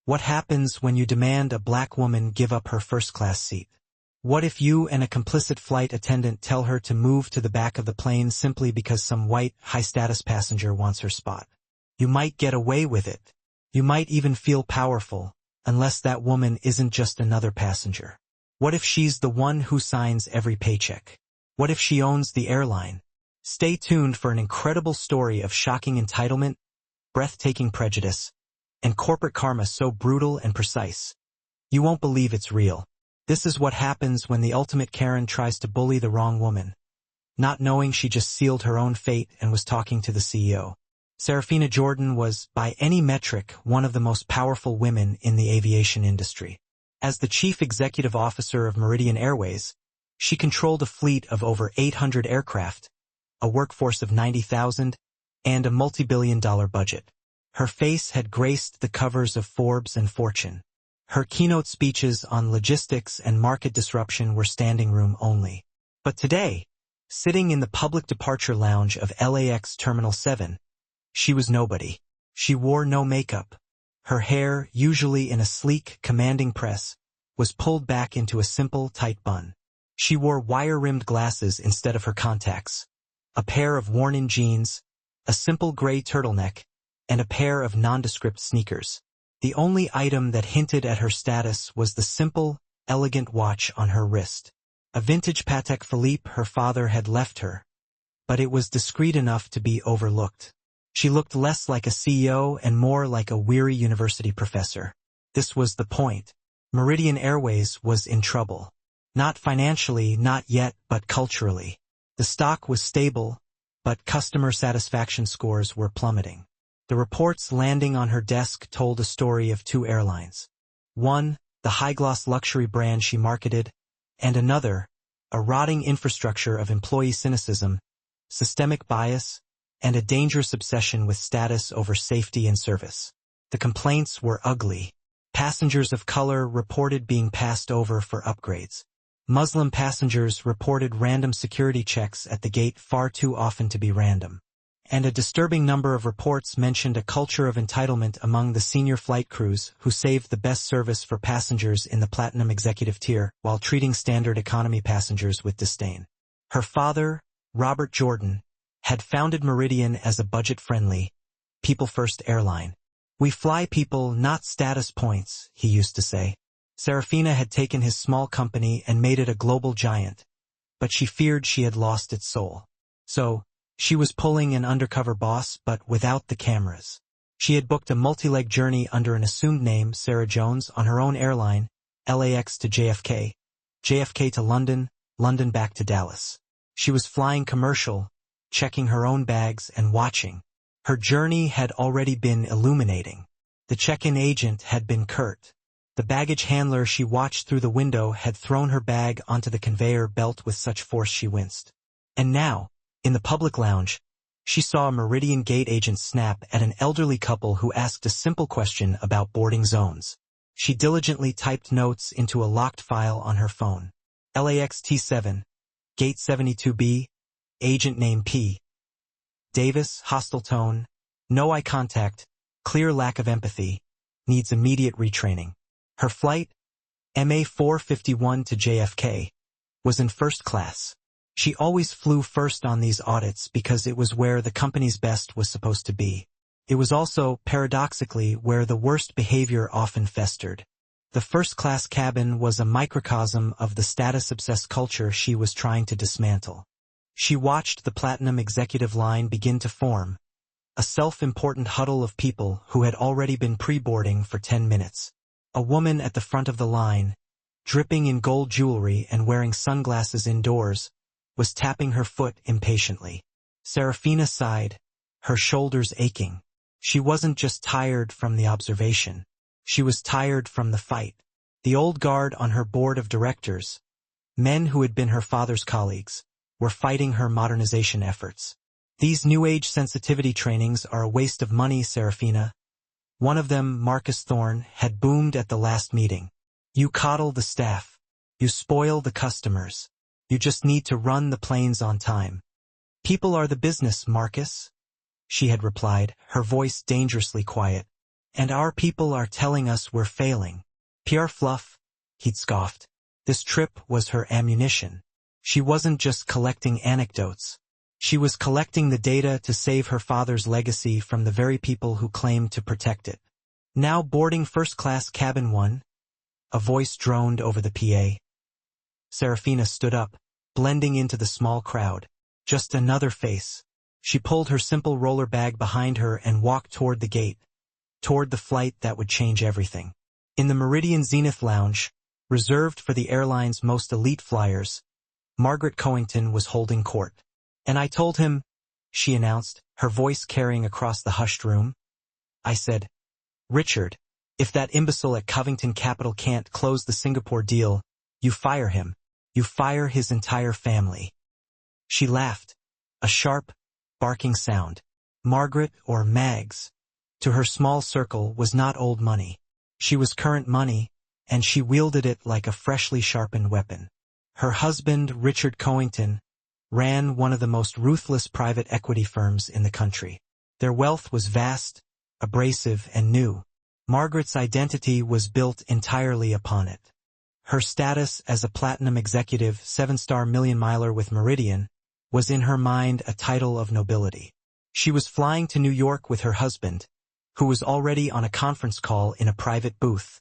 What happens when you demand a black woman give up her first-class seat? What if you and a complicit flight attendant tell her to move to the back of the plane simply because some white, high-status passenger wants her spot? You might get away with it. You might even feel powerful, unless that woman isn't just another passenger. What if she's the one who signs every paycheck? What if she owns the airline? Stay tuned for an incredible story of shocking entitlement, breathtaking prejudice, and corporate karma so brutal and precise. You won't believe it's real. This is what happens when the ultimate Karen tries to bully the wrong woman, not knowing she just sealed her own fate and was talking to the CEO. Serafina Jordan was, by any metric, one of the most powerful women in the aviation industry. As the chief executive officer of Meridian Airways, she controlled a fleet of over 800 aircraft, a workforce of 90,000, and a multi-billion-dollar budget. Her face had graced the covers of Forbes and Fortune. Her keynote speeches on logistics and market disruption were standing room only. But today, sitting in the public departure lounge of LAX Terminal 7, she was nobody. She wore no makeup. Her hair, usually in a sleek, commanding press, was pulled back into a simple, tight bun. She wore wire-rimmed glasses instead of her contacts, a pair of worn-in jeans, a simple gray turtleneck, and a pair of nondescript sneakers. The only item that hinted at her status was the simple, elegant watch on her wrist. A vintage Patek Philippe her father had left her, but it was discreet enough to be overlooked. She looked less like a CEO and more like a weary university professor. This was the point. Meridian Airways was in trouble. Not financially, not yet, but culturally. The stock was stable, but customer satisfaction scores were plummeting. The reports landing on her desk told a story of two airlines. One, the high-gloss luxury brand she marketed, and another, a rotting infrastructure of employee cynicism, systemic bias, and a dangerous obsession with status over safety and service. The complaints were ugly. Passengers of color reported being passed over for upgrades. Muslim passengers reported random security checks at the gate far too often to be random. And a disturbing number of reports mentioned a culture of entitlement among the senior flight crews who saved the best service for passengers in the platinum executive tier while treating standard economy passengers with disdain. Her father, Robert Jordan, had founded Meridian as a budget-friendly, people-first airline. "We fly people, not status points," he used to say. Serafina had taken his small company and made it a global giant, but she feared she had lost its soul. So, she was pulling an undercover boss, but without the cameras. She had booked a multi-leg journey under an assumed name, Sarah Jones, on her own airline, LAX to JFK, JFK to London, London back to Dallas. She was flying commercial, checking her own bags and watching. Her journey had already been illuminating. The check-in agent had been curt. The baggage handler she watched through the window had thrown her bag onto the conveyor belt with such force she winced. And now, in the public lounge, she saw a Meridian gate agent snap at an elderly couple who asked a simple question about boarding zones. She diligently typed notes into a locked file on her phone. LAX T7, Gate 72B, Agent name P. Davis, hostile tone, no eye contact, clear lack of empathy, needs immediate retraining. Her flight, MA 451 to JFK, was in first class. She always flew first on these audits because it was where the company's best was supposed to be. It was also, paradoxically, where the worst behavior often festered. The first-class cabin was a microcosm of the status-obsessed culture she was trying to dismantle. She watched the platinum executive line begin to form, a self-important huddle of people who had already been pre-boarding for 10 minutes. A woman at the front of the line, dripping in gold jewelry and wearing sunglasses indoors, was tapping her foot impatiently. Serafina sighed, her shoulders aching. She wasn't just tired from the observation. She was tired from the fight. The old guard on her board of directors, men who had been her father's colleagues, were fighting her modernization efforts. "These New Age sensitivity trainings are a waste of money, Serafina." One of them, Marcus Thorne, had boomed at the last meeting. "You coddle the staff. You spoil the customers. You just need to run the planes on time." "People are the business, Marcus," she had replied, her voice dangerously quiet. And our people are telling us we're failing. Pure fluff, he'd scoffed. This trip was her ammunition. She wasn't just collecting anecdotes. She was collecting the data to save her father's legacy from the very people who claimed to protect it. Now boarding first-class cabin 1, a voice droned over the PA. Serafina stood up, blending into the small crowd. Just another face. She pulled her simple roller bag behind her and walked toward the gate, toward the flight that would change everything. In the Meridian Zenith Lounge, reserved for the airline's most elite flyers, Margaret Coington was holding court. And I told him, she announced, her voice carrying across the hushed room. I said, Richard, if that imbecile at Covington Capital can't close the Singapore deal, you fire him. You fire his entire family. She laughed, a sharp, barking sound. Margaret, or Mags, to her small circle, was not old money. She was current money, and she wielded it like a freshly sharpened weapon. Her husband, Richard Coington, ran one of the most ruthless private equity firms in the country. Their wealth was vast, abrasive, and new. Margaret's identity was built entirely upon it. Her status as a platinum executive, 7-star million-miler with Meridian, was in her mind a title of nobility. She was flying to New York with her husband, who was already on a conference call in a private booth,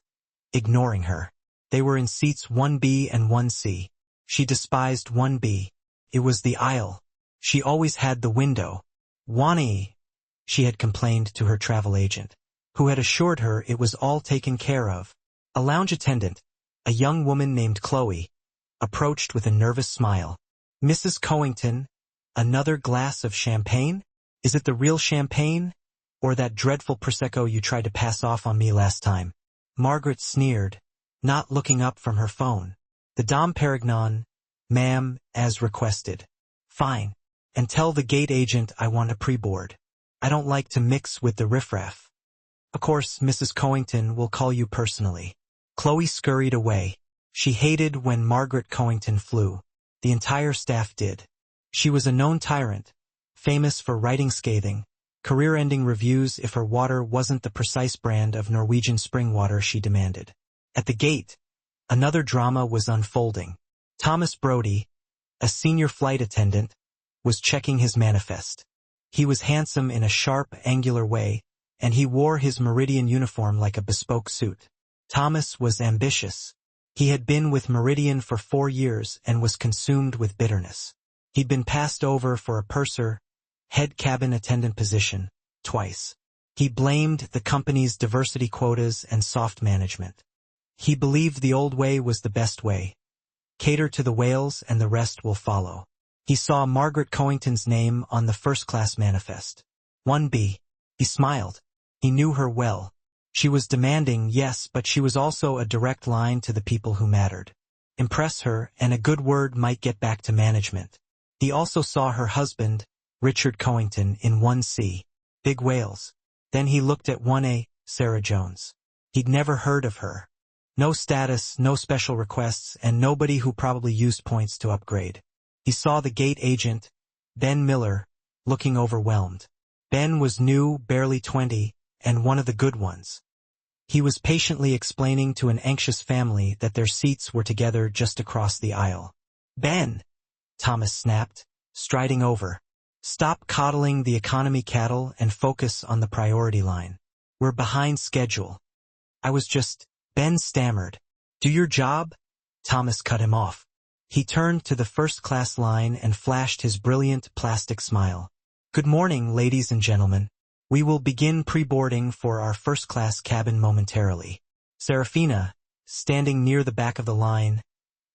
ignoring her. They were in seats 1B and 1C. She despised 1B. It was the aisle. She always had the window. 1E, she had complained to her travel agent, who had assured her it was all taken care of. A lounge attendant, a young woman named Chloe, approached with a nervous smile. Mrs. Coington, another glass of champagne? Is it the real champagne, or that dreadful Prosecco you tried to pass off on me last time? Margaret sneered, not looking up from her phone. The Dom Perignon, ma'am, as requested. Fine. And tell the gate agent I want a pre-board. I don't like to mix with the riffraff. Of course, Mrs. Coington will call you personally. Chloe scurried away. She hated when Margaret Coington flew. The entire staff did. She was a known tyrant, famous for writing scathing, career-ending reviews if her water wasn't the precise brand of Norwegian spring water she demanded. At the gate, another drama was unfolding. Thomas Brody, a senior flight attendant, was checking his manifest. He was handsome in a sharp, angular way, and he wore his Meridian uniform like a bespoke suit. Thomas was ambitious. He had been with Meridian for 4 years and was consumed with bitterness. He'd been passed over for a purser, head cabin attendant position, twice. He blamed the company's diversity quotas and soft management. He believed the old way was the best way. Cater to the whales and the rest will follow. He saw Margaret Coington's name on the first-class manifest. 1B. He smiled. He knew her well. She was demanding, yes, but she was also a direct line to the people who mattered. Impress her, and a good word might get back to management. He also saw her husband, Richard Coington, in 1C. Big whales. Then he looked at 1A, Sarah Jones. He'd never heard of her. No status, no special requests, and nobody who probably used points to upgrade. He saw the gate agent, Ben Miller, looking overwhelmed. Ben was new, barely 20, and one of the good ones. He was patiently explaining to an anxious family that their seats were together just across the aisle. Ben, Thomas snapped, striding over. Stop coddling the economy cattle and focus on the priority line. We're behind schedule. Ben stammered. Do your job? Thomas cut him off. He turned to the first-class line and flashed his brilliant plastic smile. Good morning, ladies and gentlemen. We will begin pre-boarding for our first-class cabin momentarily. Serafina, standing near the back of the line,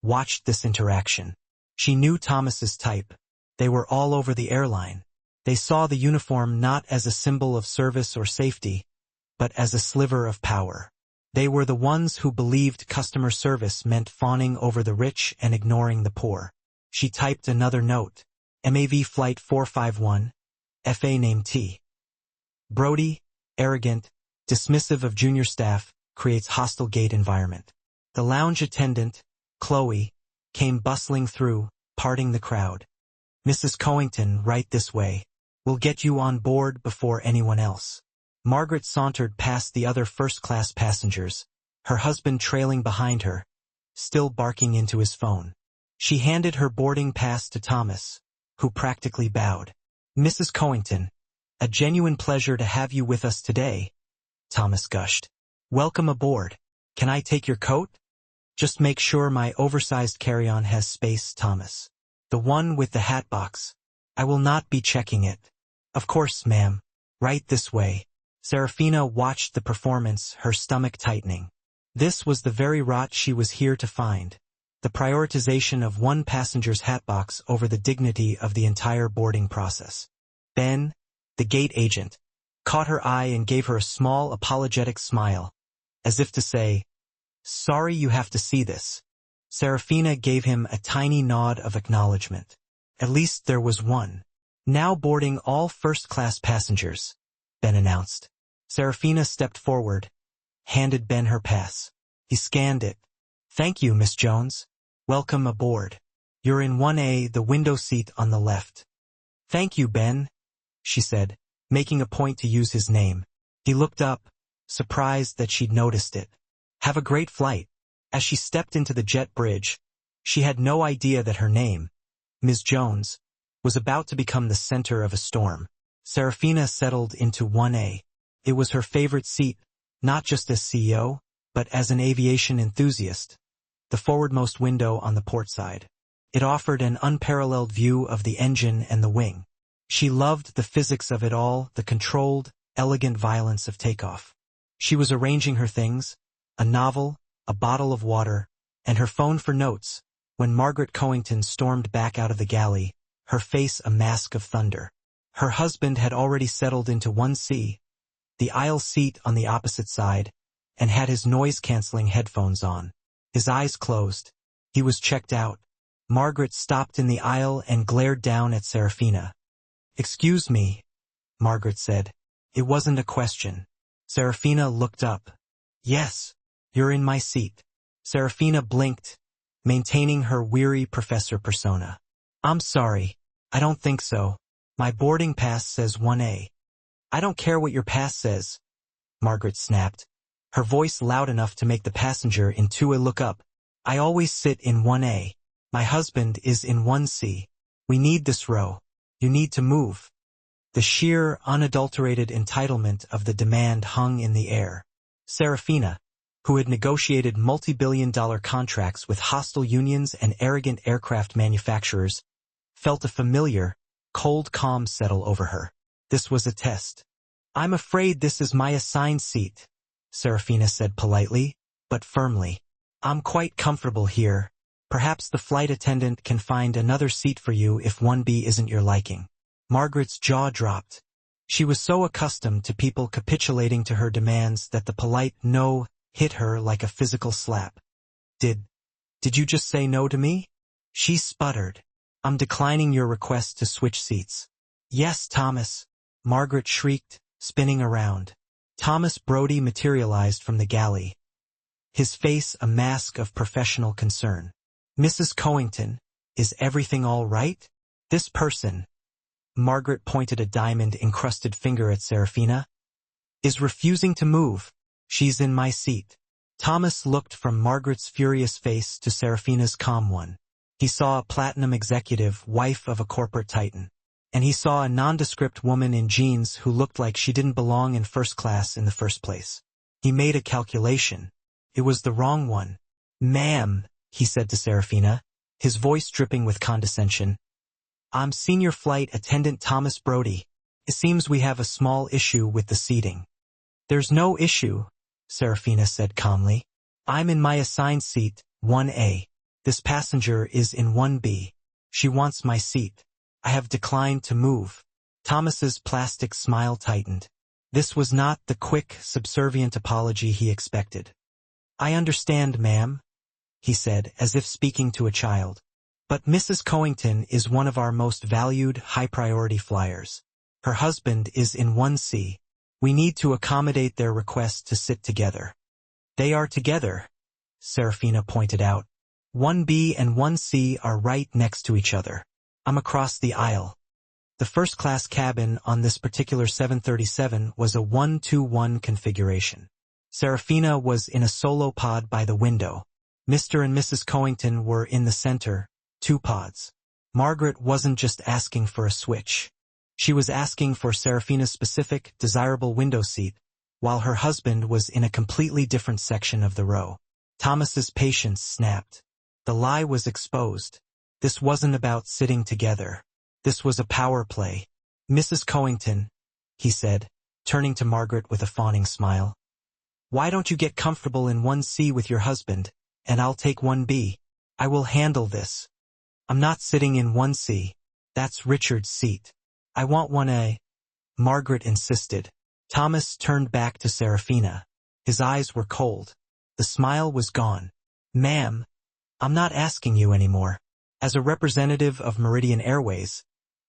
watched this interaction. She knew Thomas's type. They were all over the airline. They saw the uniform not as a symbol of service or safety, but as a sliver of power. They were the ones who believed customer service meant fawning over the rich and ignoring the poor. She typed another note. MAV Flight 451, FA name T. Brody, arrogant, dismissive of junior staff, creates hostile gate environment. The lounge attendant, Chloe, came bustling through, parting the crowd. Mrs. Coington, right this way. We'll get you on board before anyone else. Margaret sauntered past the other first-class passengers, her husband trailing behind her, still barking into his phone. She handed her boarding pass to Thomas, who practically bowed. "Mrs. Cowington, a genuine pleasure to have you with us today," Thomas gushed. "Welcome aboard. Can I take your coat?" "Just make sure my oversized carry-on has space, Thomas. The one with the hat box. I will not be checking it." "Of course, ma'am. Right this way." Serafina watched the performance, her stomach tightening. This was the very rot she was here to find. The prioritization of one passenger's hatbox over the dignity of the entire boarding process. Ben, the gate agent, caught her eye and gave her a small, apologetic smile, as if to say, "Sorry you have to see this." Serafina gave him a tiny nod of acknowledgement. At least there was one. "Now boarding all first-class passengers," Ben announced. Serafina stepped forward, handed Ben her pass. He scanned it. "Thank you, Miss Jones. Welcome aboard. You're in 1A, the window seat on the left." "Thank you, Ben," she said, making a point to use his name. He looked up, surprised that she'd noticed it. "Have a great flight." As she stepped into the jet bridge, she had no idea that her name, Ms. Jones, was about to become the center of a storm. Serafina settled into 1A. It was her favorite seat, not just as CEO, but as an aviation enthusiast, the forwardmost window on the port side. It offered an unparalleled view of the engine and the wing. She loved the physics of it all, the controlled, elegant violence of takeoff. She was arranging her things, a novel, a bottle of water, and her phone for notes, when Margaret Cowington stormed back out of the galley, her face a mask of thunder. Her husband had already settled into 1C, the aisle seat on the opposite side, and had his noise-canceling headphones on. His eyes closed. He was checked out. Margaret stopped in the aisle and glared down at Serafina. "Excuse me," Margaret said. It wasn't a question. Serafina looked up. "Yes, you're in my seat." Serafina blinked, maintaining her weary professor persona. "I'm sorry, I don't think so. My boarding pass says 1A. "I don't care what your pass says," Margaret snapped, her voice loud enough to make the passenger in 2A look up. "I always sit in 1A. My husband is in 1C. We need this row. You need to move." The sheer, unadulterated entitlement of the demand hung in the air. Serafina, who had negotiated multi-billion-dollar contracts with hostile unions and arrogant aircraft manufacturers, felt a familiar, cold calm settle over her. This was a test. "I'm afraid this is my assigned seat," Serafina said politely, but firmly. "I'm quite comfortable here. Perhaps the flight attendant can find another seat for you if 1B isn't your liking." Margaret's jaw dropped. She was so accustomed to people capitulating to her demands that the polite no hit her like a physical slap. Did you just say no to me?" She sputtered. "I'm declining your request to switch seats." "Yes, Thomas," Margaret shrieked, spinning around. Thomas Brody materialized from the galley, his face a mask of professional concern. "Mrs. Cowington, is everything all right? This person," Margaret pointed a diamond-encrusted finger at Serafina, "is refusing to move. She's in my seat." Thomas looked from Margaret's furious face to Serafina's calm one. He saw a platinum executive, wife of a corporate titan. And he saw a nondescript woman in jeans who looked like she didn't belong in first class in the first place. He made a calculation. It was the wrong one. "Ma'am," he said to Serafina, his voice dripping with condescension, "I'm Senior Flight Attendant Thomas Brody. It seems we have a small issue with the seating." "There's no issue," Serafina said calmly. "I'm in my assigned seat, 1A. This passenger is in 1B. She wants my seat. I have declined to move." Thomas's plastic smile tightened. This was not the quick, subservient apology he expected. "I understand, ma'am," he said, as if speaking to a child. "But Mrs. Cowington is one of our most valued, high-priority flyers. Her husband is in 1C. We need to accommodate their request to sit together." "They are together," Serafina pointed out. 1B and 1C are right next to each other. I'm across the aisle. The first-class cabin on this particular 737 was a 1-2-1 configuration. Serafina was in a solo pod by the window. Mr. and Mrs. Cowington were in the center, 2 pods. Margaret wasn't just asking for a switch. She was asking for Serafina's specific, desirable window seat, while her husband was in a completely different section of the row. Thomas's patience snapped. The lie was exposed. This wasn't about sitting together. This was a power play. Mrs. Cowington, he said, turning to Margaret with a fawning smile. Why don't you get comfortable in 1C with your husband, and I'll take 1B. I will handle this. I'm not sitting in 1C. That's Richard's seat. I want 1A. Margaret insisted. Thomas turned back to Serafina. His eyes were cold. The smile was gone. Ma'am, I'm not asking you anymore. As a representative of Meridian Airways,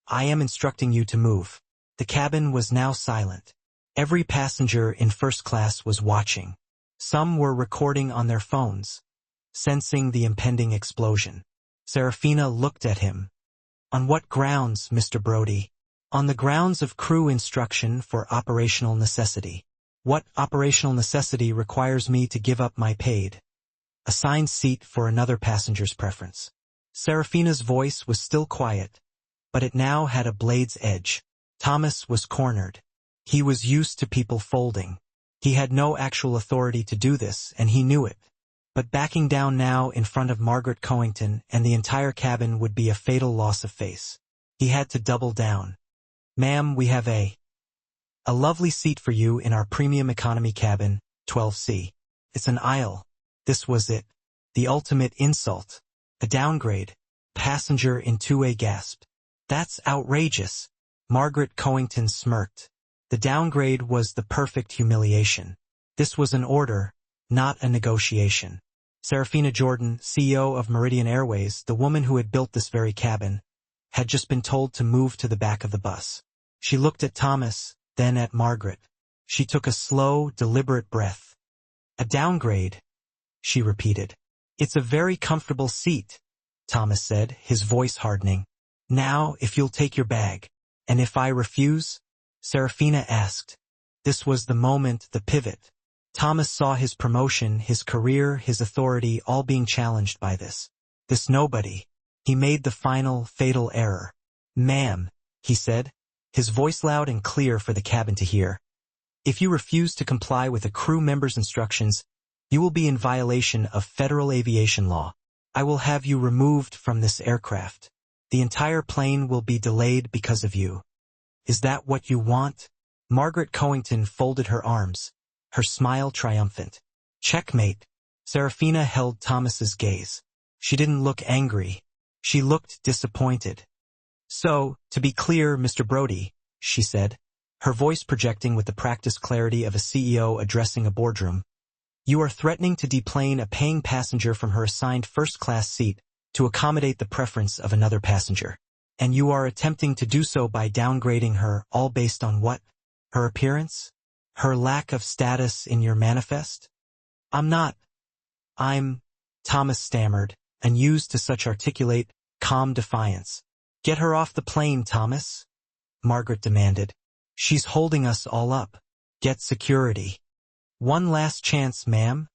I am instructing you to move. The cabin was now silent. Every passenger in first class was watching. Some were recording on their phones, sensing the impending explosion. Serafina looked at him. On what grounds, Mr. Brody? On the grounds of crew instruction for operational necessity. What operational necessity requires me to give up my paid, assigned seat for another passenger's preference? Serafina's voice was still quiet, but it now had a blade's edge. Thomas was cornered. He was used to people folding. He had no actual authority to do this, and he knew it. But backing down now in front of Margaret Cowington and the entire cabin would be a fatal loss of face. He had to double down. Ma'am, we have a lovely seat for you in our premium economy cabin, 12C. It's an aisle. This was it. The ultimate insult. A downgrade. Passenger in 2A gasped. That's outrageous. Margaret Cowington smirked. The downgrade was the perfect humiliation. This was an order, not a negotiation. Serafina Jordan, CEO of Meridian Airways, the woman who had built this very cabin, had just been told to move to the back of the bus. She looked at Thomas, then at Margaret. She took a slow, deliberate breath. A downgrade, she repeated. It's a very comfortable seat, Thomas said, his voice hardening. Now, if you'll take your bag. And if I refuse? Serafina asked. This was the moment, the pivot. Thomas saw his promotion, his career, his authority all being challenged by this. This nobody. He made the final, fatal error. Ma'am, he said, his voice loud and clear for the cabin to hear. If you refuse to comply with a crew member's instructions, you will be in violation of federal aviation law. I will have you removed from this aircraft. The entire plane will be delayed because of you. Is that what you want? Margaret Cowington folded her arms, her smile triumphant. Checkmate. Serafina held Thomas's gaze. She didn't look angry. She looked disappointed. So, to be clear, Mr. Brody, she said, her voice projecting with the practiced clarity of a CEO addressing a boardroom. You are threatening to deplane a paying passenger from her assigned first-class seat to accommodate the preference of another passenger. And you are attempting to do so by downgrading her, all based on what? Her appearance? Her lack of status in your manifest? Thomas stammered, unused to such articulate, calm defiance. Get her off the plane, Thomas, Margaret demanded. She's holding us all up. Get security. One last chance, ma'am,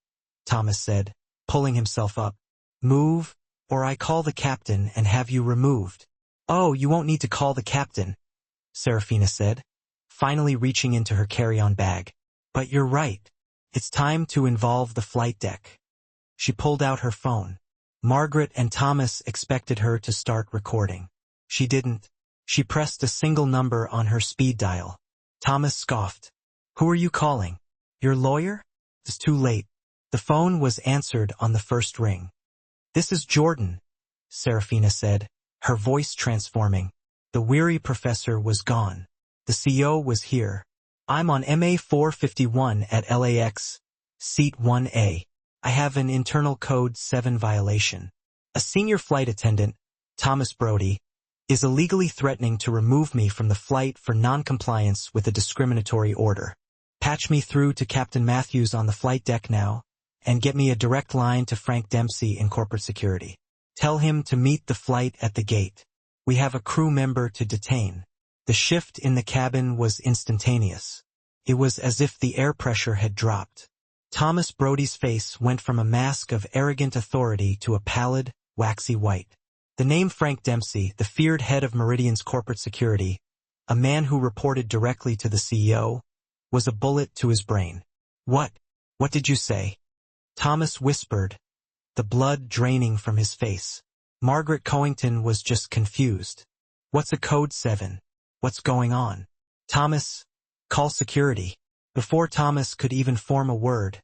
Thomas said, pulling himself up. Move, or I call the captain and have you removed. Oh, you won't need to call the captain, Serafina said, finally reaching into her carry-on bag. But you're right. It's time to involve the flight deck. She pulled out her phone. Margaret and Thomas expected her to start recording. She didn't. She pressed a single number on her speed dial. Thomas scoffed. Who are you calling? Your lawyer? It's too late. The phone was answered on the first ring. This is Jordan, Serafina said, her voice transforming. The weary professor was gone. The CEO was here. I'm on MA 451 at LAX, seat 1A. I have an internal code 7 violation. A senior flight attendant, Thomas Brody, is illegally threatening to remove me from the flight for non-compliance with a discriminatory order. Patch me through to Captain Matthews on the flight deck now, and get me a direct line to Frank Dempsey in corporate security. Tell him to meet the flight at the gate. We have a crew member to detain. The shift in the cabin was instantaneous. It was as if the air pressure had dropped. Thomas Brody's face went from a mask of arrogant authority to a pallid, waxy white. The name Frank Dempsey, the feared head of Meridian's corporate security, a man who reported directly to the CEO, was a bullet to his brain. What did you say? Thomas whispered, the blood draining from his face. Margaret Coington was just confused. What's a code 7? What's going on? Thomas, call security. Before Thomas could even form a word,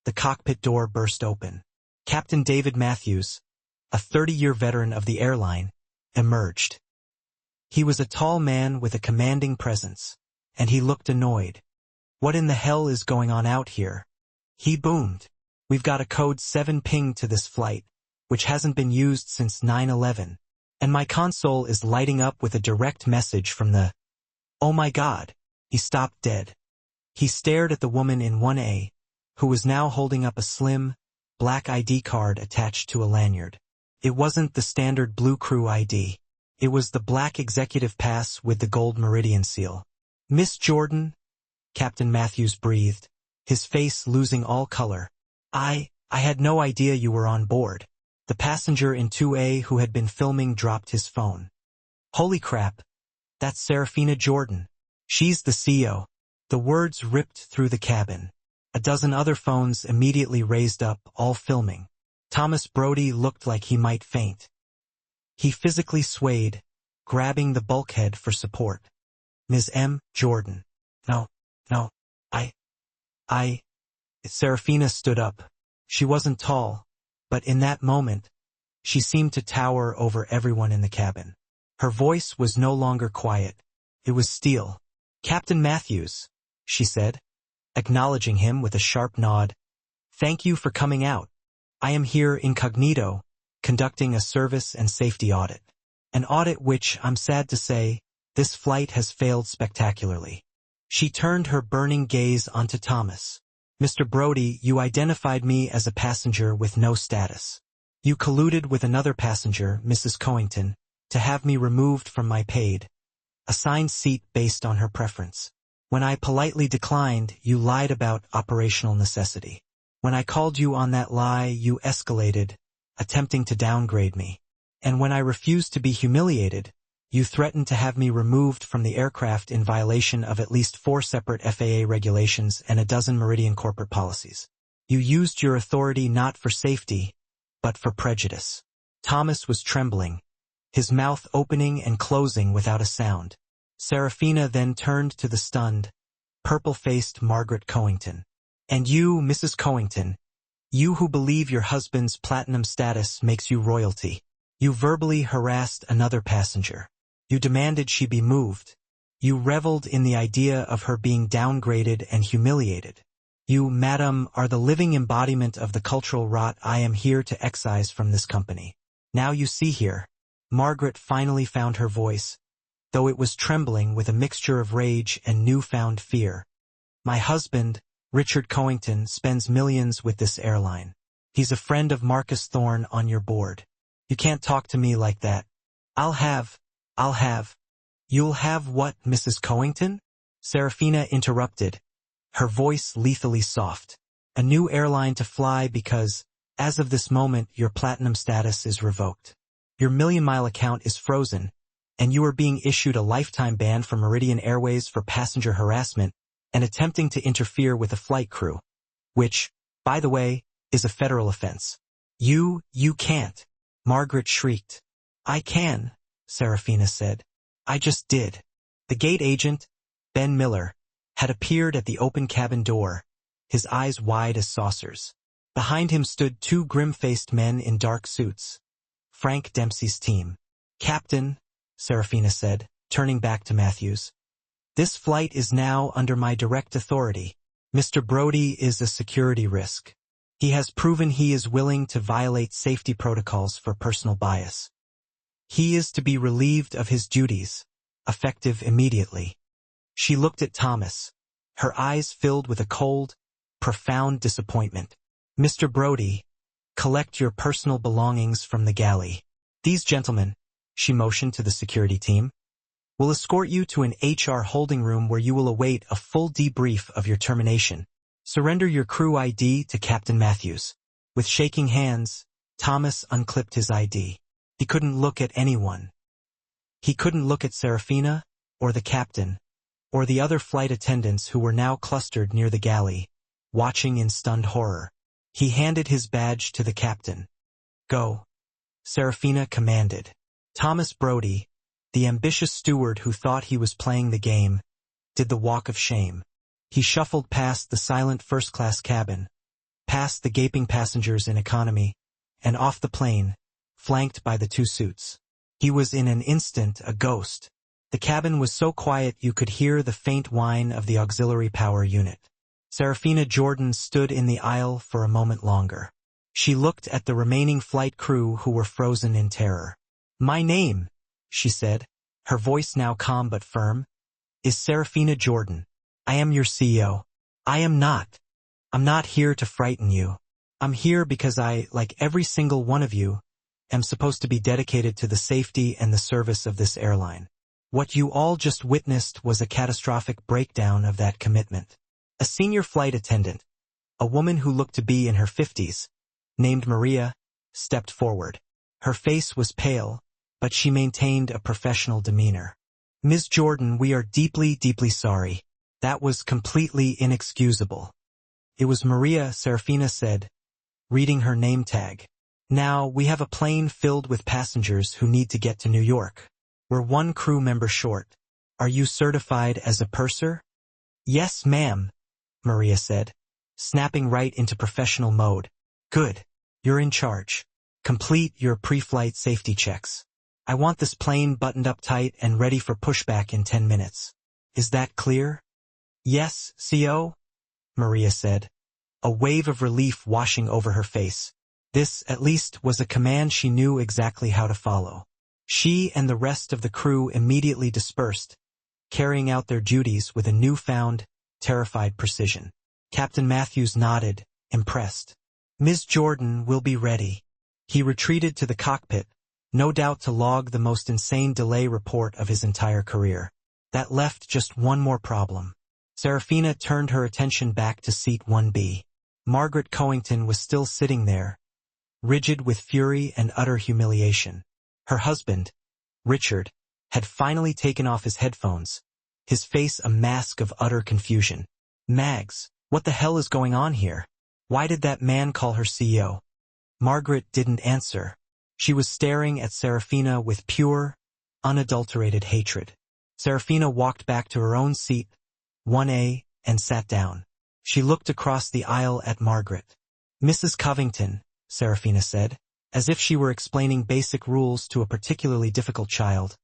the cockpit door burst open. Captain David Matthews, a 30-year veteran of the airline, emerged. He was a tall man with a commanding presence, and he looked annoyed. What in the hell is going on out here? He boomed. We've got a code 7 ping to this flight, which hasn't been used since 9/11, and my console is lighting up with a direct message from the... Oh my God! He stopped dead. He stared at the woman in 1A, who was now holding up a slim, black ID card attached to a lanyard. It wasn't the standard blue crew ID. It was the black executive pass with the gold Meridian seal. Miss Jordan? Captain Matthews breathed, his face losing all color. I had no idea you were on board. The passenger in 2A who had been filming dropped his phone. Holy crap. That's Serafina Jordan. She's the CEO. The words ripped through the cabin. A dozen other phones immediately raised up, all filming. Thomas Brody looked like he might faint. He physically swayed, grabbing the bulkhead for support. Ms. M. Jordan. No. Serafina stood up. She wasn't tall, but in that moment, she seemed to tower over everyone in the cabin. Her voice was no longer quiet. It was steel. Captain Matthews, she said, acknowledging him with a sharp nod. Thank you for coming out. I am here incognito, conducting a service and safety audit. An audit which, I'm sad to say, this flight has failed spectacularly. She turned her burning gaze onto Thomas. Mr. Brody, you identified me as a passenger with no status. You colluded with another passenger, Mrs. Coington, to have me removed from my paid, assigned seat based on her preference. When I politely declined, you lied about operational necessity. When I called you on that lie, you escalated, attempting to downgrade me. And when I refused to be humiliated, you threatened to have me removed from the aircraft in violation of at least 4 separate FAA regulations and a dozen Meridian corporate policies. You used your authority not for safety, but for prejudice. Thomas was trembling, his mouth opening and closing without a sound. Serafina then turned to the stunned, purple-faced Margaret Coington. And you, Mrs. Coington, you who believe your husband's platinum status makes you royalty. You verbally harassed another passenger. You demanded she be moved. You reveled in the idea of her being downgraded and humiliated. You, madam, are the living embodiment of the cultural rot I am here to excise from this company. Now you see here. Margaret finally found her voice, though it was trembling with a mixture of rage and newfound fear. My husband, Richard Coington, spends millions with this airline. He's a friend of Marcus Thorne on your board. You can't talk to me like that. I'll have. You'll have what, Mrs. Coington? Serafina interrupted, her voice lethally soft. A new airline to fly because, as of this moment, your platinum status is revoked. Your million-mile account is frozen, and you are being issued a lifetime ban from Meridian Airways for passenger harassment and attempting to interfere with a flight crew, which, by the way, is a federal offense. You can't, Margaret shrieked. I can, Serafina said. I just did. The gate agent, Ben Miller, had appeared at the open cabin door, his eyes wide as saucers. Behind him stood 2 grim-faced men in dark suits. Frank Dempsey's team. Captain, Serafina said, turning back to Matthews. This flight is now under my direct authority. Mr. Brody is a security risk. He has proven he is willing to violate safety protocols for personal bias. He is to be relieved of his duties, effective immediately. She looked at Thomas, her eyes filled with a cold, profound disappointment. Mr. Brody, collect your personal belongings from the galley. These gentlemen, she motioned to the security team, We'll escort you to an HR holding room where you will await a full debrief of your termination. Surrender your crew ID to Captain Matthews." With shaking hands, Thomas unclipped his ID. He couldn't look at anyone. He couldn't look at Serafina, or the captain, or the other flight attendants who were now clustered near the galley, watching in stunned horror. He handed his badge to the captain. "Go," Serafina commanded. Thomas Brody, the ambitious steward who thought he was playing the game, did the walk of shame. He shuffled past the silent first-class cabin, past the gaping passengers in economy, and off the plane, flanked by the two suits. He was in an instant a ghost. The cabin was so quiet you could hear the faint whine of the auxiliary power unit. Serafina Jordan stood in the aisle for a moment longer. She looked at the remaining flight crew who were frozen in terror. "My name," she said, her voice now calm but firm, "is Serafina Jordan. I am your CEO. I'm not here to frighten you. I'm here because I, like every single one of you, am supposed to be dedicated to the safety and the service of this airline. What you all just witnessed was a catastrophic breakdown of that commitment." A senior flight attendant, a woman who looked to be in her 50s, named Maria, stepped forward. Her face was pale, but she maintained a professional demeanor. "Ms. Jordan, we are deeply, deeply sorry. That was completely inexcusable." "It was Maria," Serafina said, reading her name tag. "Now, we have a plane filled with passengers who need to get to New York. We're one crew member short. Are you certified as a purser?" "Yes, ma'am," Maria said, snapping right into professional mode. "Good. You're in charge. Complete your pre-flight safety checks. I want this plane buttoned up tight and ready for pushback in 10 minutes. Is that clear?" "Yes, CO," Maria said, a wave of relief washing over her face. This, at least, was a command she knew exactly how to follow. She and the rest of the crew immediately dispersed, carrying out their duties with a newfound, terrified precision. Captain Matthews nodded, impressed. "Ms. Jordan will be ready." He retreated to the cockpit, no doubt to log the most insane delay report of his entire career. That left just one more problem. Serafina turned her attention back to seat 1B. Margaret Coington was still sitting there, rigid with fury and utter humiliation. Her husband, Richard, had finally taken off his headphones, his face a mask of utter confusion. "Mags, what the hell is going on here? Why did that man call her CEO?" Margaret didn't answer. She was staring at Serafina with pure, unadulterated hatred. Serafina walked back to her own seat, 1A, and sat down. She looked across the aisle at Margaret. "Mrs. Covington," Serafina said, as if she were explaining basic rules to a particularly difficult child,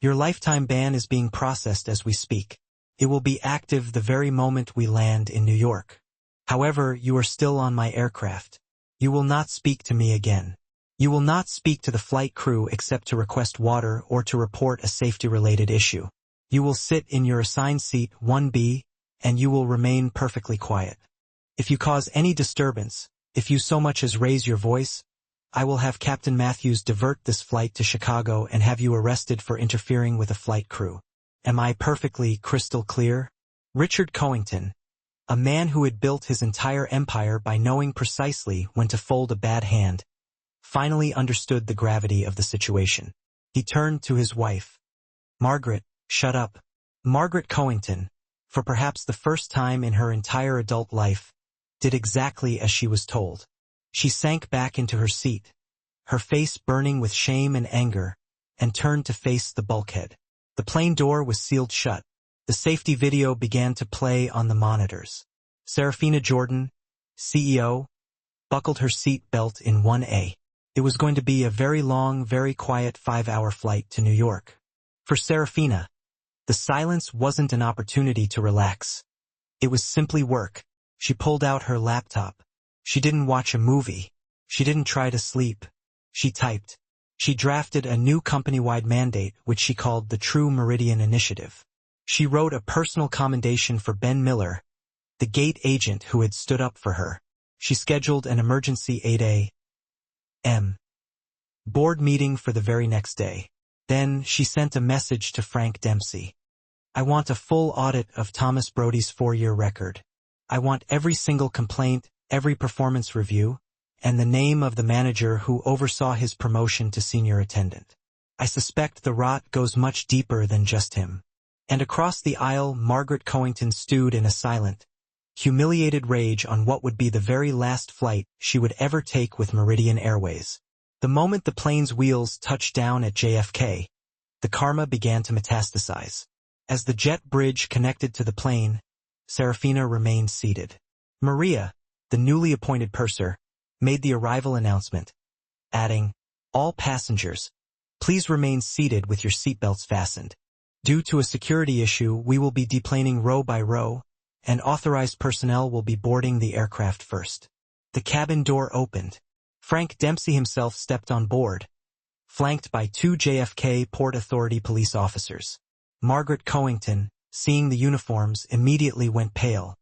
"your lifetime ban is being processed as we speak. It will be active the very moment we land in New York. However, you are still on my aircraft. You will not speak to me again. You will not speak to the flight crew except to request water or to report a safety-related issue. You will sit in your assigned seat 1B, and you will remain perfectly quiet. If you cause any disturbance, if you so much as raise your voice, I will have Captain Matthews divert this flight to Chicago and have you arrested for interfering with a flight crew. Am I perfectly crystal clear?" Richard Coington, a man who had built his entire empire by knowing precisely when to fold a bad hand, finally understood the gravity of the situation. He turned to his wife. "Margaret, shut up." Margaret Coington, for perhaps the first time in her entire adult life, did exactly as she was told. She sank back into her seat, her face burning with shame and anger, and turned to face the bulkhead. The plane door was sealed shut. The safety video began to play on the monitors. Serafina Jordan, CEO, buckled her seat belt in 1A. It was going to be a very long, very quiet 5-hour flight to New York. For Serafina, the silence wasn't an opportunity to relax. It was simply work. She pulled out her laptop. She didn't watch a movie. She didn't try to sleep. She typed. She drafted a new company-wide mandate, which she called the True Meridian Initiative. She wrote a personal commendation for Ben Miller, the gate agent who had stood up for her. She scheduled an emergency 8 a.m. board meeting for the very next day. Then she sent a message to Frank Dempsey. I want a full audit of Thomas Brody's 4-year record. I want every single complaint, every performance review, and the name of the manager who oversaw his promotion to senior attendant. I suspect the rot goes much deeper than just him. And across the aisle, Margaret Cowington stewed in a silent, humiliated rage on what would be the very last flight she would ever take with Meridian Airways. The moment the plane's wheels touched down at JFK, the karma began to metastasize. As the jet bridge connected to the plane, Serafina remained seated. Maria, the newly appointed purser, made the arrival announcement, adding, "All passengers, please remain seated with your seatbelts fastened. Due to a security issue, we will be deplaning row by row, and authorized personnel will be boarding the aircraft first." The cabin door opened. Frank Dempsey himself stepped on board, flanked by 2 JFK Port Authority police officers. Margaret Cowington, seeing the uniforms, immediately went pale.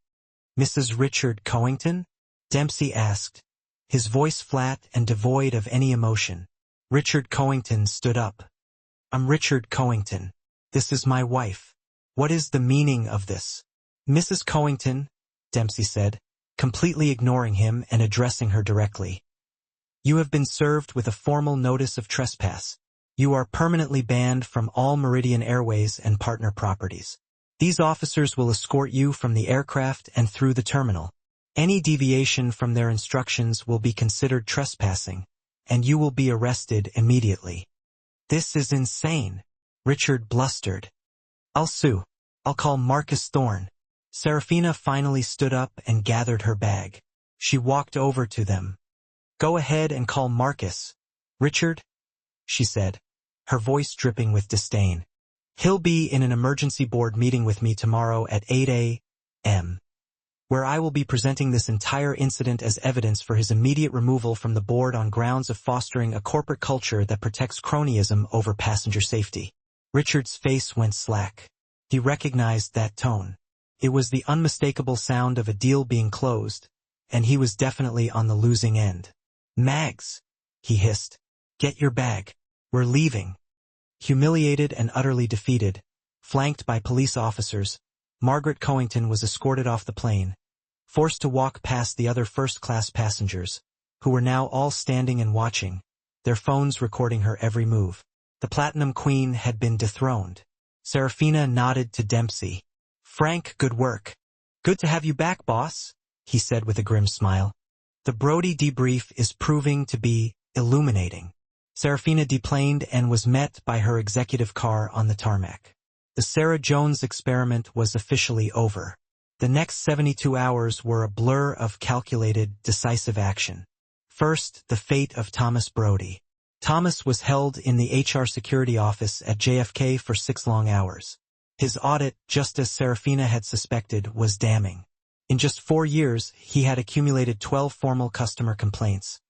"Mrs. Richard Cowington?" Dempsey asked, his voice flat and devoid of any emotion. Richard Cowington stood up. "I'm Richard Cowington. This is my wife. What is the meaning of this?" "Mrs. Cowington," Dempsey said, completely ignoring him and addressing her directly. "You have been served with a formal notice of trespass. You are permanently banned from all Meridian Airways and partner properties. These officers will escort you from the aircraft and through the terminal. Any deviation from their instructions will be considered trespassing, and you will be arrested immediately." "This is insane," Richard blustered. "I'll sue. I'll call Marcus Thorne." Serafina finally stood up and gathered her bag. She walked over to them. "Go ahead and call Marcus, Richard," she said, her voice dripping with disdain. "He'll be in an emergency board meeting with me tomorrow at 8 a.m., where I will be presenting this entire incident as evidence for his immediate removal from the board on grounds of fostering a corporate culture that protects cronyism over passenger safety." Richard's face went slack. He recognized that tone. It was the unmistakable sound of a deal being closed, and he was definitely on the losing end. "Mags," he hissed, "get your bag. We're leaving." Humiliated and utterly defeated, flanked by police officers, Margaret Cowington was escorted off the plane, forced to walk past the other first-class passengers, who were now all standing and watching, their phones recording her every move. The Platinum Queen had been dethroned. Serafina nodded to Dempsey. "Frank, good work." "Good to have you back, boss," he said with a grim smile. "The Brody debrief is proving to be illuminating." Serafina deplaned and was met by her executive car on the tarmac. The Sarah Jones experiment was officially over. The next 72 hours were a blur of calculated, decisive action. First, the fate of Thomas Brody. Thomas was held in the HR security office at JFK for 6 long hours. His audit, just as Serafina had suspected, was damning. In just 4 years, he had accumulated 12 formal customer complaints,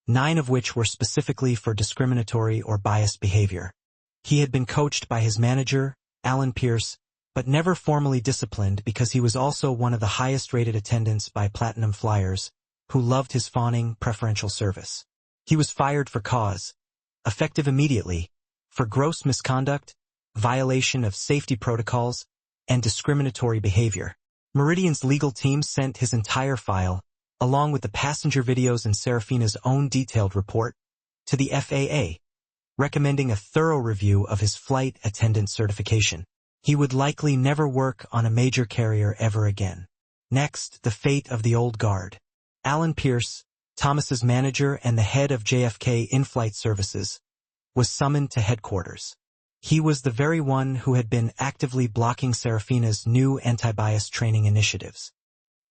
9 of which were specifically for discriminatory or biased behavior. He had been coached by his manager, Alan Pierce, but never formally disciplined because he was also one of the highest-rated attendants by Platinum Flyers, who loved his fawning, preferential service. He was fired for cause, effective immediately, for gross misconduct, violation of safety protocols, and discriminatory behavior. Meridian's legal team sent his entire file, along with the passenger videos and Serafina's own detailed report, to the FAA, recommending a thorough review of his flight attendant certification. He would likely never work on a major carrier ever again. Next, the fate of the old guard. Alan Pierce, Thomas's manager and the head of JFK in-flight services, was summoned to headquarters. He was the very one who had been actively blocking Serafina's new anti-bias training initiatives.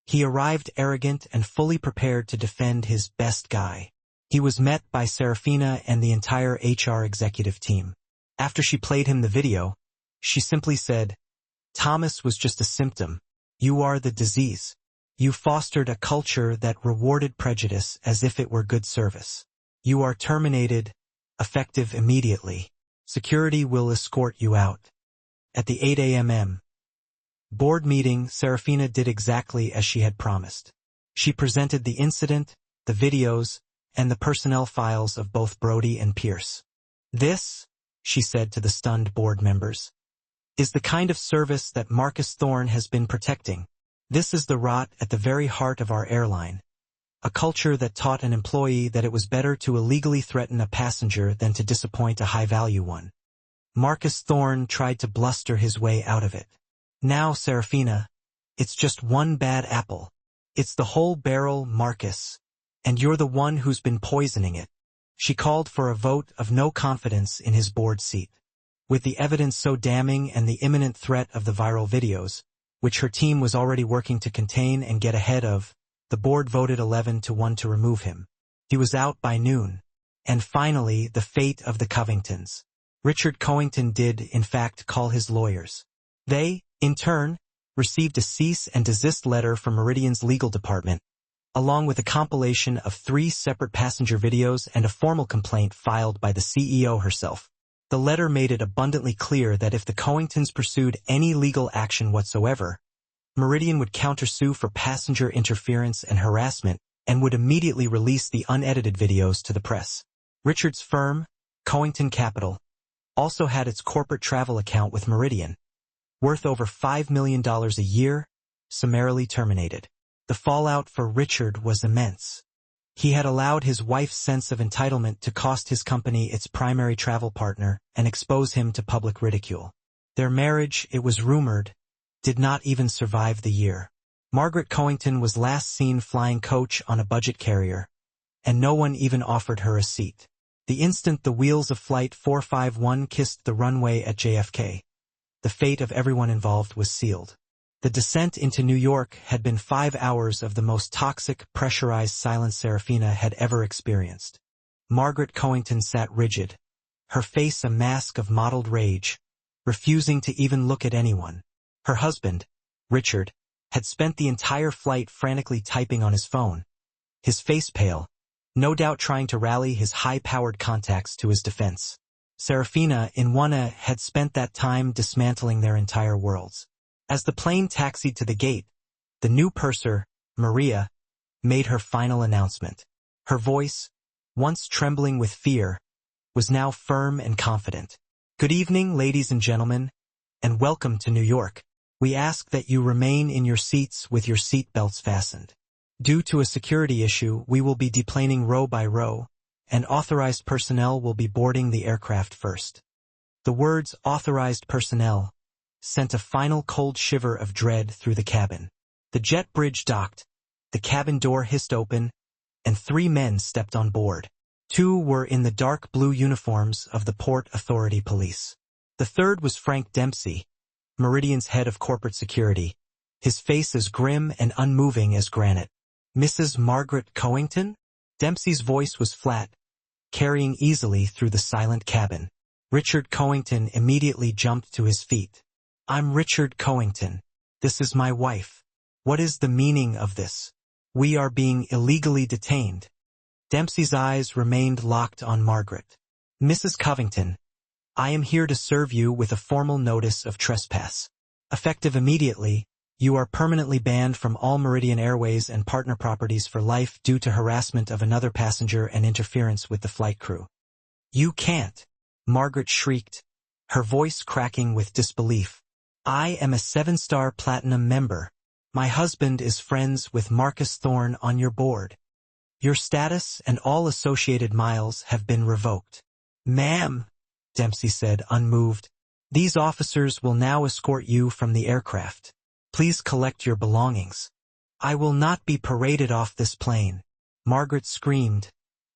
He arrived arrogant and fully prepared to defend his best guy. He was met by Serafina and the entire HR executive team. After she played him the video, she simply said, "Thomas was just a symptom. You are the disease. You fostered a culture that rewarded prejudice as if it were good service. You are terminated, effective immediately. Security will escort you out." At the 8 a.m. board meeting, Serafina did exactly as she had promised. She presented the incident, the videos, and the personnel files of both Brody and Pierce. "This," she said to the stunned board members, is the kind of service that Marcus Thorne has been protecting. This is the rot at the very heart of our airline. A culture that taught an employee that it was better to illegally threaten a passenger than to disappoint a high-value one. Marcus Thorne tried to bluster his way out of it. Now, Serafina, it's just one bad apple. It's the whole barrel, Marcus. And you're the one who's been poisoning it. She called for a vote of no confidence in his board seat. With the evidence so damning and the imminent threat of the viral videos, which her team was already working to contain and get ahead of, the board voted 11-1 to remove him. He was out by noon. And finally, the fate of the Covingtons. Richard Covington did, in fact, call his lawyers. They, in turn, received a cease and desist letter from Meridian's legal department, along with a compilation of 3 separate passenger videos and a formal complaint filed by the CEO herself. The letter made it abundantly clear that if the Covingtons pursued any legal action whatsoever, Meridian would countersue for passenger interference and harassment and would immediately release the unedited videos to the press. Richard's firm, Covington Capital, also had its corporate travel account with Meridian, worth over $5 million a year, summarily terminated. The fallout for Richard was immense. He had allowed his wife's sense of entitlement to cost his company its primary travel partner and expose him to public ridicule. Their marriage, it was rumored, did not even survive the year. Margaret Covington was last seen flying coach on a budget carrier, and no one even offered her a seat. The instant the wheels of Flight 451 kissed the runway at JFK, the fate of everyone involved was sealed. The descent into New York had been 5 hours of the most toxic, pressurized silence Serafina had ever experienced. Margaret Covington sat rigid, her face a mask of mottled rage, refusing to even look at anyone. Her husband, Richard, had spent the entire flight frantically typing on his phone, his face pale, no doubt trying to rally his high-powered contacts to his defense. Serafina, in Wana, had spent that time dismantling their entire worlds. As the plane taxied to the gate, the new purser, Maria, made her final announcement. Her voice, once trembling with fear, was now firm and confident. Good evening, ladies and gentlemen, and welcome to New York. We ask that you remain in your seats with your seat belts fastened. Due to a security issue, we will be deplaning row by row, and authorized personnel will be boarding the aircraft first. The words authorized personnel sent a final cold shiver of dread through the cabin. The jet bridge docked, the cabin door hissed open, and 3 men stepped on board. 2 were in the dark blue uniforms of the Port Authority Police. The third was Frank Dempsey, Meridian's head of corporate security, his face as grim and unmoving as granite. Mrs. Margaret Covington? Dempsey's voice was flat, carrying easily through the silent cabin. Richard Covington immediately jumped to his feet. I'm Richard Covington. This is my wife. What is the meaning of this? We are being illegally detained. Dempsey's eyes remained locked on Margaret. Mrs. Covington, I am here to serve you with a formal notice of trespass. Effective immediately, you are permanently banned from all Meridian Airways and partner properties for life due to harassment of another passenger and interference with the flight crew. You can't, Margaret shrieked, her voice cracking with disbelief. I am a 7-star platinum member. My husband is friends with Marcus Thorne on your board. Your status and all associated miles have been revoked. Ma'am, Dempsey said, unmoved, these officers will now escort you from the aircraft. Please collect your belongings. I will not be paraded off this plane. Margaret screamed,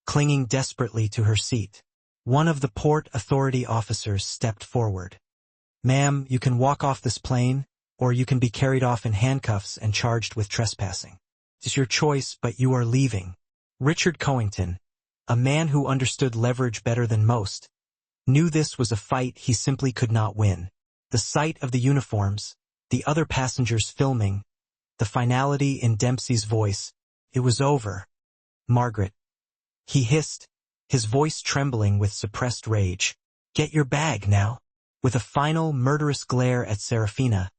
clinging desperately to her seat. One of the Port Authority officers stepped forward. Ma'am, you can walk off this plane, or you can be carried off in handcuffs and charged with trespassing. It's your choice, but you are leaving. Richard Covington, a man who understood leverage better than most, knew this was a fight he simply could not win. The sight of the uniforms, the other passengers filming, the finality in Dempsey's voice, it was over. Margaret, he hissed, his voice trembling with suppressed rage. Get your bag now. With a final murderous glare at Serafina,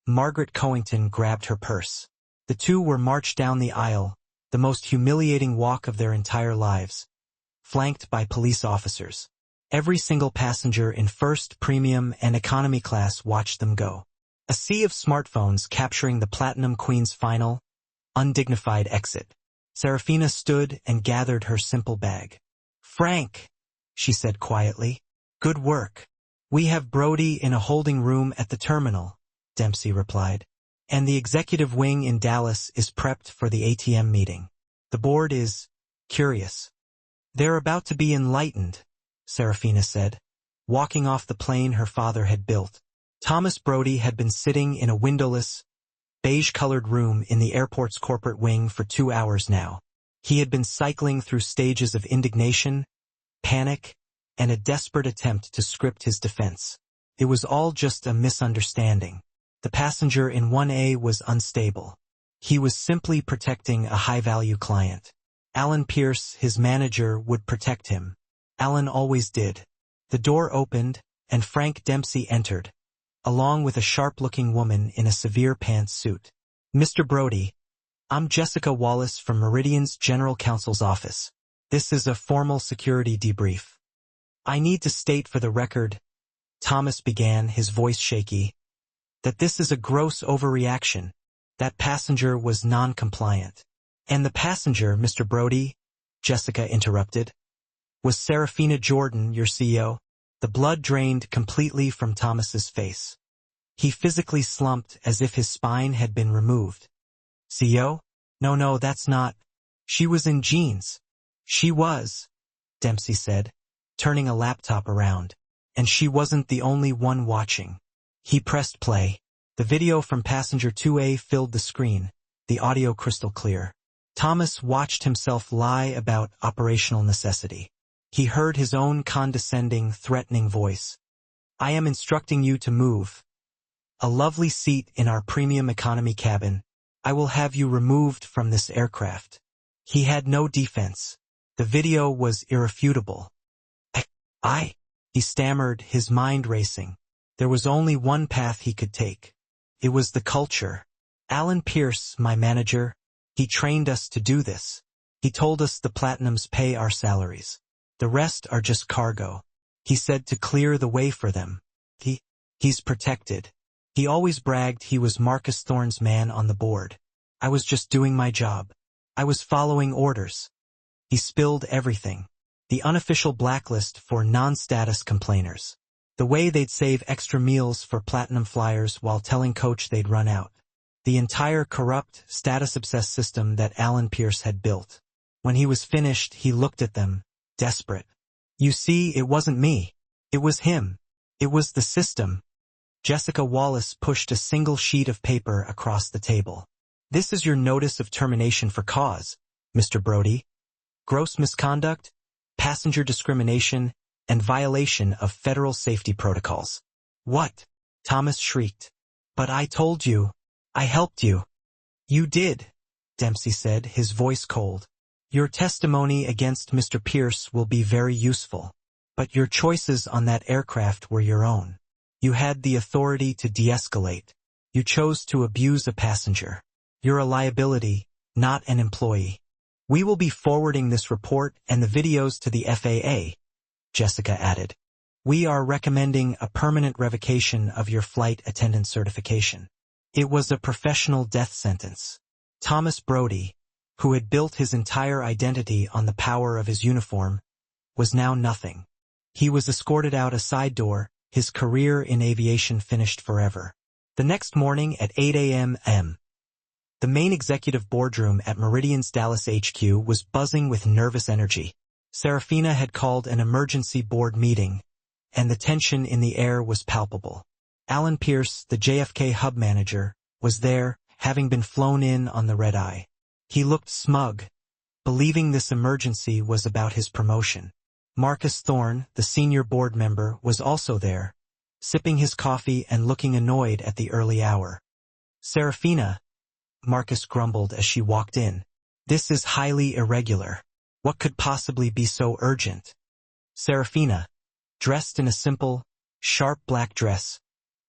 Margaret Covington grabbed her purse. The 2 were marched down the aisle, the most humiliating walk of their entire lives, flanked by police officers. Every single passenger in first, premium, and economy class watched them go. A sea of smartphones capturing the Platinum Queen's final, undignified exit. Serafina stood and gathered her simple bag. "Frank," she said quietly. "Good work." "We have Brody in a holding room at the terminal," Dempsey replied. "And the executive wing in Dallas is prepped for the ATM meeting. The board is curious." "They're about to be enlightened," Serafina said, walking off the plane her father had built. Thomas Brody had been sitting in a windowless, beige-colored room in the airport's corporate wing for 2 hours now. He had been cycling through stages of indignation, panic, and a desperate attempt to script his defense. It was all just a misunderstanding. The passenger in 1A was unstable. He was simply protecting a high-value client. Alan Pierce, his manager, would protect him. Alan always did. The door opened, and Frank Dempsey entered, along with a sharp-looking woman in a severe pants suit. "Mr. Brody, I'm Jessica Wallace from Meridian's General Counsel's office. This is a formal security debrief. I need to state for the record," Thomas began, his voice shaky, "that this is a gross overreaction. That passenger was non-compliant." "And the passenger, Mr. Brody," Jessica interrupted, "was Serafina Jordan, your CEO." The blood drained completely from Thomas's face. He physically slumped as if his spine had been removed. "CEO? No, that's not. She was in jeans." "She was," Dempsey said, turning a laptop around. "And she wasn't the only one watching." He pressed play. The video from passenger 2A filled the screen, the audio crystal clear. Thomas watched himself lie about operational necessity. He heard his own condescending, threatening voice. "I am instructing you to move. A lovely seat in our premium economy cabin. I will have you removed from this aircraft." He had no defense. The video was irrefutable. He stammered, his mind racing. There was only one path he could take. It was the culture. "Alan Pierce, my manager, he trained us to do this. He told us the Platinums pay our salaries. The rest are just cargo. He said to clear the way for them. He's protected. He always bragged he was Marcus Thorne's man on the board. I was just doing my job. I was following orders." He spilled everything. The unofficial blacklist for non-status complainers. The way they'd save extra meals for Platinum flyers while telling Coach they'd run out. The entire corrupt, status-obsessed system that Alan Pierce had built. When he was finished, he looked at them, desperate. "You see, it wasn't me. It was him. It was the system." Jessica Wallace pushed a single sheet of paper across the table. "This is your notice of termination for cause, Mr. Brody. Gross misconduct, passenger discrimination, and violation of federal safety protocols." "What?" Thomas shrieked. "But I told you. I helped you." "You did," Dempsey said, his voice cold. "Your testimony against Mr. Pierce will be very useful. But your choices on that aircraft were your own. You had the authority to de-escalate. You chose to abuse a passenger. You're a liability, not an employee. We will be forwarding this report and the videos to the FAA," Jessica added. "We are recommending a permanent revocation of your flight attendant certification." It was a professional death sentence. Thomas Brody, who had built his entire identity on the power of his uniform, was now nothing. He was escorted out a side door, his career in aviation finished forever. The next morning at 8 a.m. The main executive boardroom at Meridian's Dallas HQ was buzzing with nervous energy. Serafina had called an emergency board meeting, and the tension in the air was palpable. Alan Pierce, the JFK hub manager, was there, having been flown in on the red-eye. He looked smug, believing this emergency was about his promotion. Marcus Thorne, the senior board member, was also there, sipping his coffee and looking annoyed at the early hour. "Serafina," Marcus grumbled as she walked in, "this is highly irregular. What could possibly be so urgent?" Serafina, dressed in a simple, sharp black dress,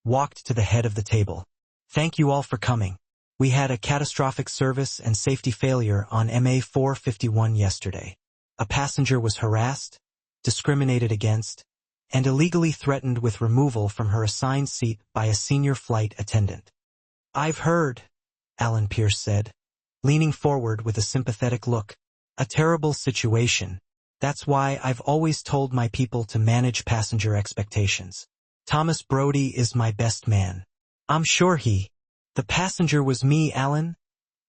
walked to the head of the table. "Thank you all for coming. We had a catastrophic service and safety failure on MA 451 yesterday. A passenger was harassed, discriminated against, and illegally threatened with removal from her assigned seat by a senior flight attendant. "I've heard," Alan Pierce said, leaning forward with a sympathetic look. "A terrible situation. That's why I've always told my people to manage passenger expectations. Thomas Brody is my best man. I'm sure The passenger was me, Alan,"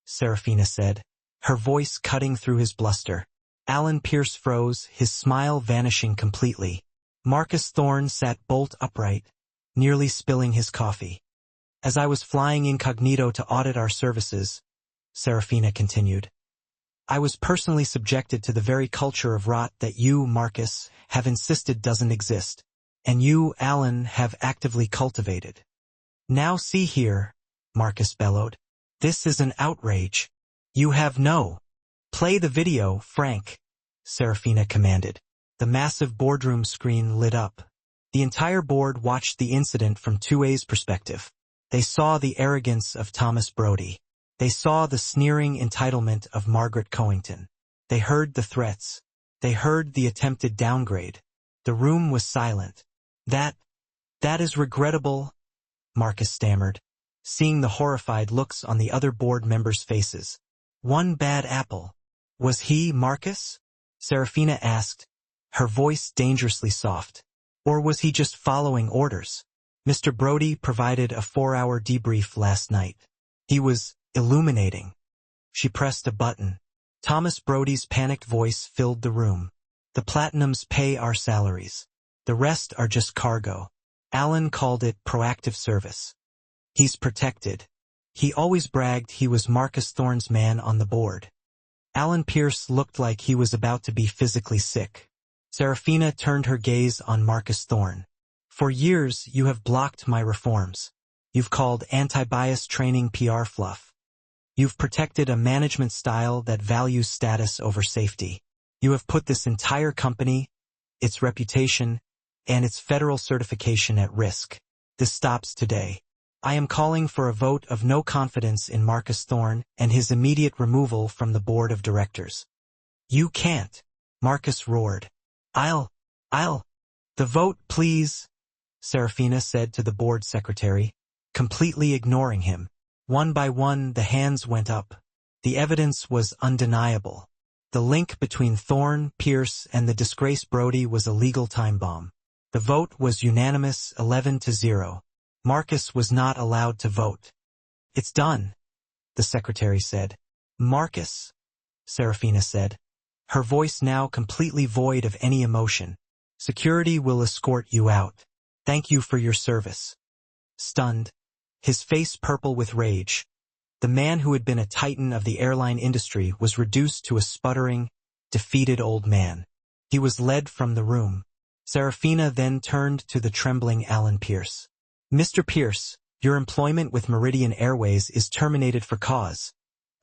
Serafina said, her voice cutting through his bluster. Alan Pierce froze, his smile vanishing completely. Marcus Thorne sat bolt upright, nearly spilling his coffee. "As I was flying incognito to audit our services," Serafina continued, "I was personally subjected to the very culture of rot that you, Marcus, have insisted doesn't exist, and you, Alan, have actively cultivated." "Now see here," Marcus bellowed. "This is an outrage. You have no—" "Play the video, Frank," Serafina commanded. The massive boardroom screen lit up. The entire board watched the incident from 2A's perspective. They saw the arrogance of Thomas Brody. They saw the sneering entitlement of Margaret Coington. They heard the threats. They heard the attempted downgrade. The room was silent. That is regrettable," Marcus stammered, seeing the horrified looks on the other board members' faces. "One bad apple. Was he, Marcus?" Serafina asked, her voice dangerously soft. "Or was he just following orders? Mr. Brody provided a 4-hour debrief last night. He was illuminating." She pressed a button. Thomas Brody's panicked voice filled the room. "The Platinums pay our salaries. The rest are just cargo." Alan called it proactive service. "He's protected. He always bragged he was Marcus Thorne's man on the board." Alan Pierce looked like he was about to be physically sick. Serafina turned her gaze on Marcus Thorne. "For years you have blocked my reforms. You've called anti-bias training PR fluff. You've protected a management style that values status over safety. You have put this entire company, its reputation, and its federal certification at risk. This stops today. I am calling for a vote of no confidence in Marcus Thorne and his immediate removal from the board of directors." "You can't," Marcus roared. I'll. The vote, please," Serafina said to the board secretary, completely ignoring him. One by one, the hands went up. The evidence was undeniable. The link between Thorne, Pierce, and the disgraced Brody was a legal time bomb. The vote was unanimous, 11-0. Marcus was not allowed to vote. "It's done," the secretary said. "Marcus," Serafina said, her voice now completely void of any emotion. "Security will escort you out. Thank you for your service." Stunned, his face purple with rage, the man who had been a titan of the airline industry was reduced to a sputtering, defeated old man. He was led from the room. Serafina then turned to the trembling Alan Pierce. "Mr. Pierce, your employment with Meridian Airways is terminated for cause,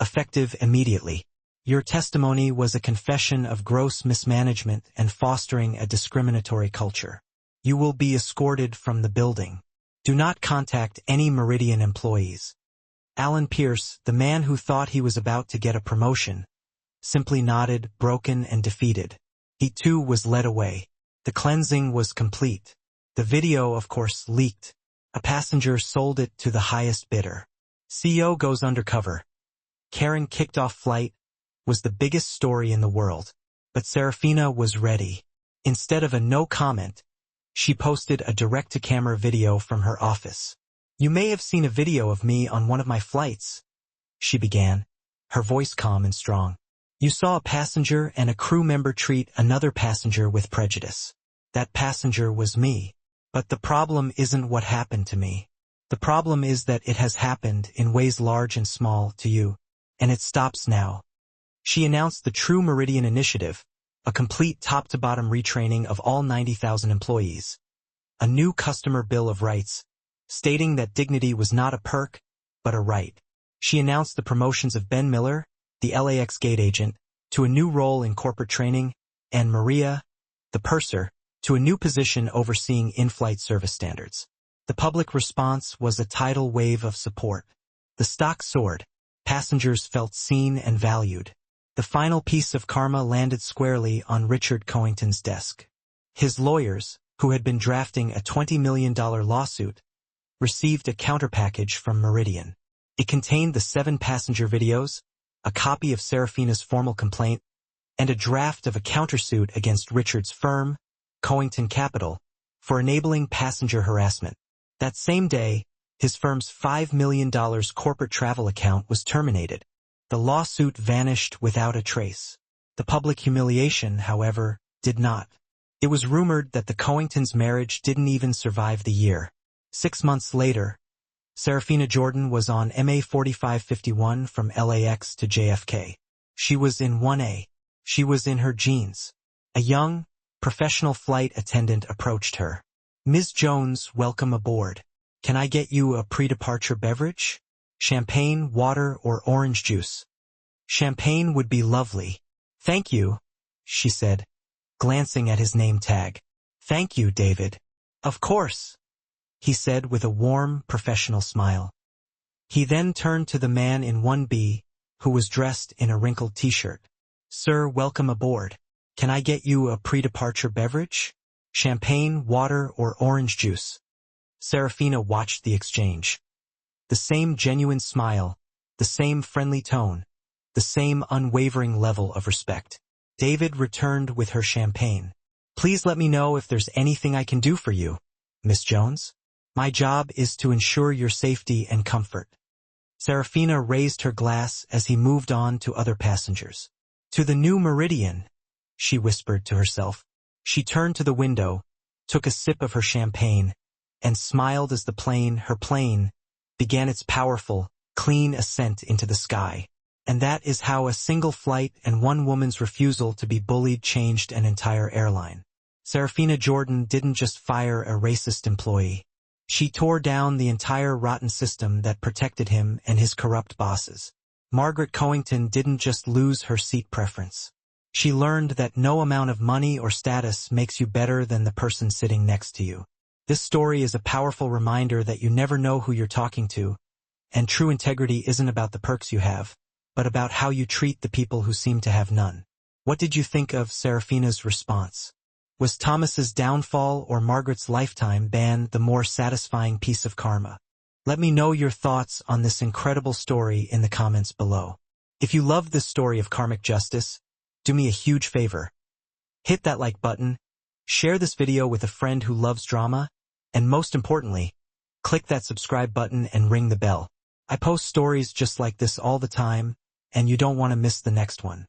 effective immediately. Your testimony was a confession of gross mismanagement and fostering a discriminatory culture. You will be escorted from the building. Do not contact any Meridian employees." Alan Pierce, the man who thought he was about to get a promotion, simply nodded, broken and defeated. He too was led away. The cleansing was complete. The video, of course, leaked. A passenger sold it to the highest bidder. CEO goes undercover. Karen kicked off flight was the biggest story in the world. But Serafina was ready. Instead of a no comment, she posted a direct-to-camera video from her office. "You may have seen a video of me on one of my flights," she began, her voice calm and strong. "You saw a passenger and a crew member treat another passenger with prejudice. That passenger was me. But the problem isn't what happened to me. The problem is that it has happened in ways large and small to you, and it stops now." She announced the True Meridian Initiative, a complete top-to-bottom retraining of all 90,000 employees. A new customer bill of rights, stating that dignity was not a perk, but a right. She announced the promotions of Ben Miller, the LAX gate agent, to a new role in corporate training, and Maria, the purser, to a new position overseeing in-flight service standards. The public response was a tidal wave of support. The stock soared. Passengers felt seen and valued. The final piece of karma landed squarely on Richard Coington's desk. His lawyers, who had been drafting a $20 million lawsuit, received a counter-package from Meridian. It contained the 7 passenger videos, a copy of Serafina's formal complaint, and a draft of a countersuit against Richard's firm, Cowington Capital, for enabling passenger harassment. That same day, his firm's $5 million corporate travel account was terminated. The lawsuit vanished without a trace. The public humiliation, however, did not. It was rumored that the Cowingtons' marriage didn't even survive the year. 6 months later, Serafina Jordan was on MA 4551 from LAX to JFK. She was in 1A. She was in her jeans. A young, professional flight attendant approached her. "Ms. Jones, welcome aboard. Can I get you a pre-departure beverage? Champagne, water, or orange juice?" "Champagne would be lovely. Thank you," she said, glancing at his name tag. "Thank you, David." "Of course," he said with a warm, professional smile. He then turned to the man in 1B, who was dressed in a wrinkled t-shirt. "Sir, welcome aboard. Can I get you a pre-departure beverage? Champagne, water, or orange juice?" Serafina watched the exchange. The same genuine smile, the same friendly tone, the same unwavering level of respect. David returned with her champagne. "Please let me know if there's anything I can do for you, Miss Jones. My job is to ensure your safety and comfort." Serafina raised her glass as he moved on to other passengers. "To the new Meridian," she whispered to herself. She turned to the window, took a sip of her champagne, and smiled as her plane, began its powerful, clean ascent into the sky. And that is how a single flight and one woman's refusal to be bullied changed an entire airline. Serafina Jordan didn't just fire a racist employee. She tore down the entire rotten system that protected him and his corrupt bosses. Margaret Cowington didn't just lose her seat preference. She learned that no amount of money or status makes you better than the person sitting next to you. This story is a powerful reminder that you never know who you're talking to, and true integrity isn't about the perks you have, but about how you treat the people who seem to have none. What did you think of Serafina's response? Was Thomas's downfall or Margaret's lifetime ban the more satisfying piece of karma? Let me know your thoughts on this incredible story in the comments below. If you loved this story of karmic justice, do me a huge favor. Hit that like button, share this video with a friend who loves drama, and most importantly, click that subscribe button and ring the bell. I post stories just like this all the time, and you don't want to miss the next one.